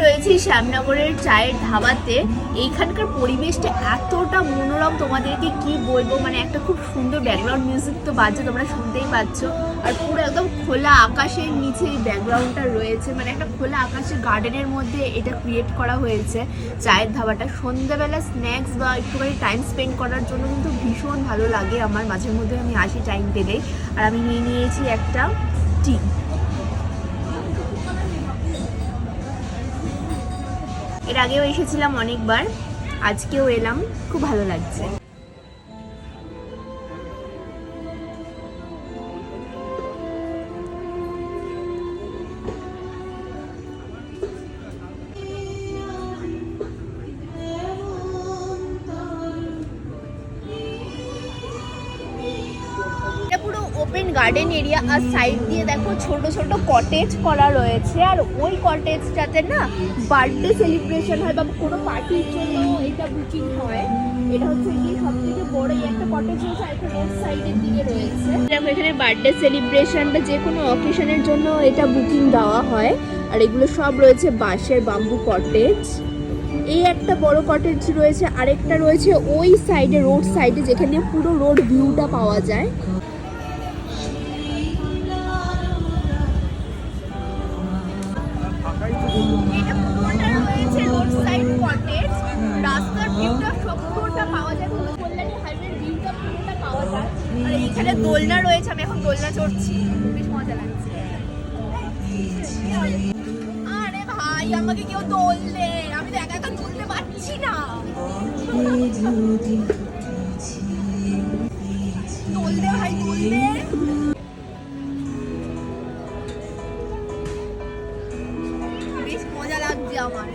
রয়েছে শ্যামনগরের চায়ের ধাবাতে। এইখানকার পরিবেশটা এতটা মনোরম, তোমাদেরকে কি বলবো, মানে একটা খুব সুন্দর ব্যাকগ্রাউন্ড মিউজিক তো বাজছে, তোমরা শুনতেই পাচ্ছ। আর পুরো একদম খোলা আকাশের নিচে এই ব্যাকগ্রাউন্ডটা রয়েছে, মানে একটা খোলা আকাশের গার্ডেনের মধ্যে এটা ক্রিয়েট করা হয়েছে চায়ের ধাবাটা। সন্ধ্যাবেলা স্ন্যাক্স বা একটুখানি টাইম স্পেন্ড করার জন্য কিন্তু ভীষণ ভালো লাগে আমার। মাঝে মধ্যে আমি আসি টাইম পেলেই। আর আমি নিয়ে নিয়েছি একটা টি। এর আগেও এসেছিলাম অনেকবার, আজকেও এলাম, খুব ভালো লাগছে। পুরো ওপেন গার্ডেন এরিয়া, আর সাইড দিয়ে দেখো ছোট ছোট কটেজ করা রয়েছে। আর ওই কটেজটাতে না বার্থডে সেলিব্রেশন হয় বা কোনো পার্টির জন্য এটা বুকিং হয়। এটা হচ্ছে গিয়ে সব থেকে বড় একটা কটেজ রয়েছে, আর রোড সাইডের দিকে রয়েছে। দেখো এখানে বার্থডে সেলিব্রেশন বা যে কোনো অকেশনের জন্য এটা বুকিং দেওয়া হয়। আর এগুলো সব রয়েছে বাঁশের বাম্বু কটেজ। এই একটা বড় কটেজ রয়েছে, আরেকটা রয়েছে ওই সাইডে রোড সাইডে, যেখানে পুরো রোড ভিউটা পাওয়া যায়। এটা পুরোটা রয়েছে রোড সাইড কটেজ, রাস্তার ভিউটা সম্পূর্ণটা পাওয়া যায়, কল্যাণী হাইওয়ের ভিউটা পুরোটা পাওয়া যায়। আর এখানে দোলনা রয়েছে, আমি এখন দোলনা চড়ছি, বেশ মজা লাগছে। আরে ভাই আমাকে কেউ দোল দে, আমি তো একা একা তুলতে পারছি না। দোল দে ভাই, দোল দে। বেশ মজা লাগছে আমার।